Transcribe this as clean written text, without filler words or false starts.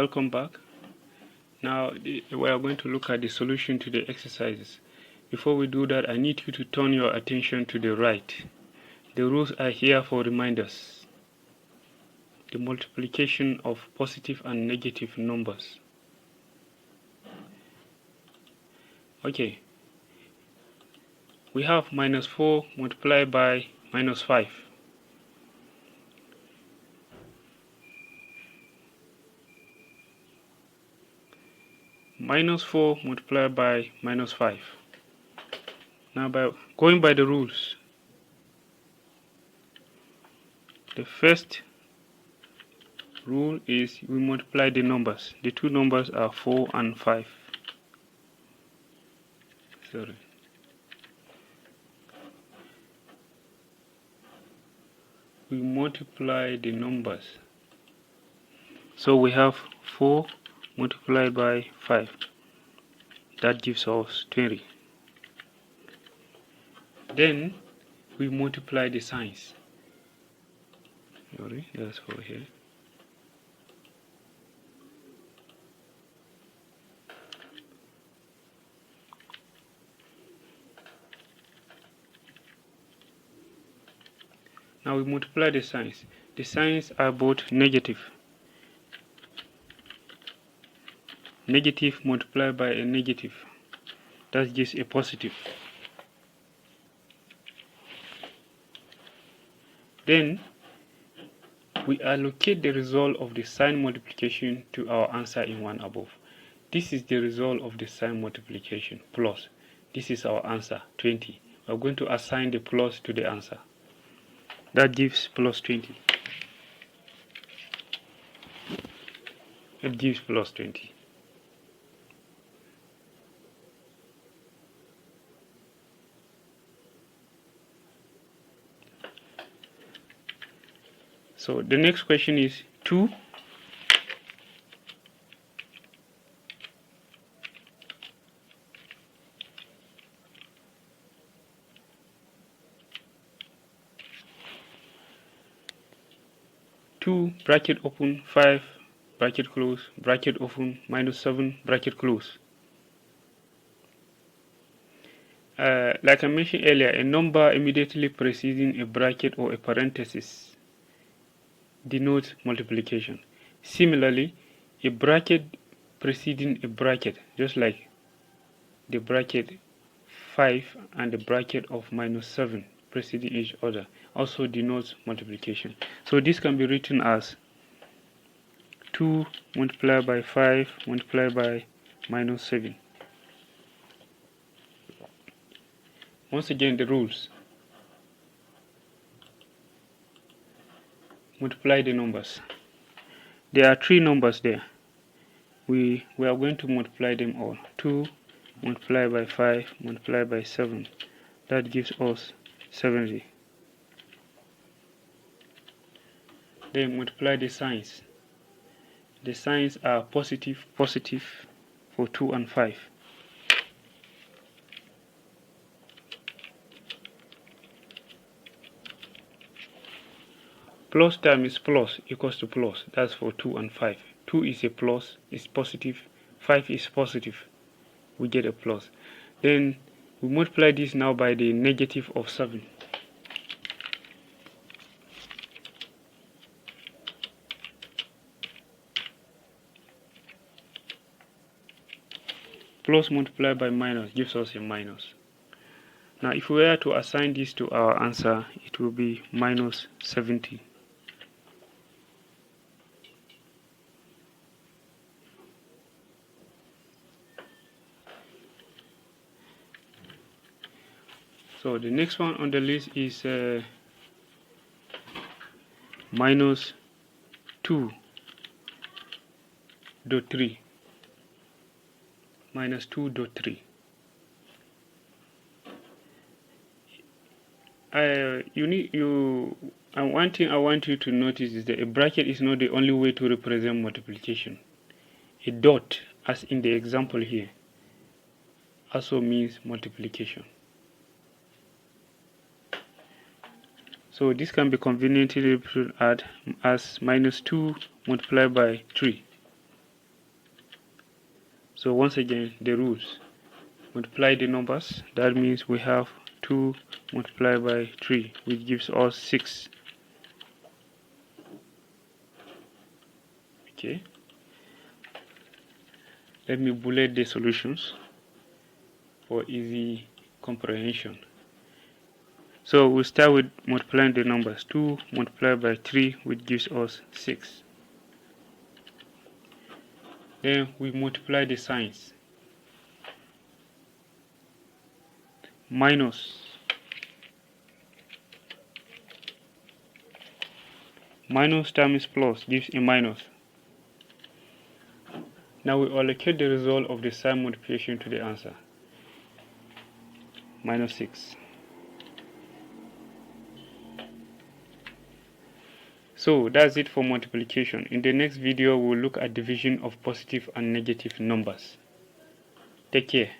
welcome back. Now we are going to look at the solution to the exercises. Before we do that, I need you to turn your attention to the right. The rules are here for reminders. The multiplication of positive and negative numbers. Okay. We have minus 4 multiplied by minus 5. Minus 4 multiplied by minus 5. Now, by going by the rules, the first rule is we multiply the numbers. The two numbers are 4 and 5. Sorry. We multiply the numbers. So we have 4 multiplied by 5. That gives us 20. Then we multiply the signs. Sorry, that's 4 here. Now we multiply the signs. The signs are both negative. Negative multiplied by a negative. That gives a positive. Then we allocate the result of the sign multiplication to our answer in one above. This is the result of the sign multiplication plus. This is our answer, 20. We're going to assign the plus to the answer. That gives plus 20. It gives plus 20. So the next question is 2 bracket open 5 bracket close bracket open minus 7 bracket close. Like I mentioned earlier, a number immediately preceding a bracket or a parenthesis denotes multiplication. Similarly, a bracket preceding a bracket, just like the bracket 5 and the bracket of minus 7 preceding each other, also denotes multiplication. So this can be written as 2 multiplied by 5 multiplied by minus 7. Once again, the rules. Multiply the numbers. There are 3 numbers there. We are going to multiply them all. 2 multiplied by 5 multiplied by 7. That gives us 70. Then multiply the signs. The signs are positive, positive for 2 and 5. Plus times plus equals to plus. That's for 2 and 5. 2 is a plus, is positive. 5 is positive. We get a plus. Then we multiply this now by the negative of 7. Plus multiplied by minus gives us a minus. Now if we were to assign this to our answer, it will be minus 70. So the next one on the list is minus 2.3. Minus 2.3. One thing I want you to notice is that a bracket is not the only way to represent multiplication. A dot, as in the example here, also means multiplication. So this can be conveniently represented as minus 2 multiplied by 3. So once again, the rules. Multiply the numbers. That means we have 2 multiplied by 3, which gives us 6. Okay. Let me bullet the solutions for easy comprehension. So we'll start with multiplying the numbers. 2 multiplied by 3, which gives us 6. Then we multiply the signs. Minus times plus gives a minus. Now we allocate the result of the sign multiplication to the answer. Minus 6. So that's it for multiplication. In the next video, we'll look at division of positive and negative numbers. Take care.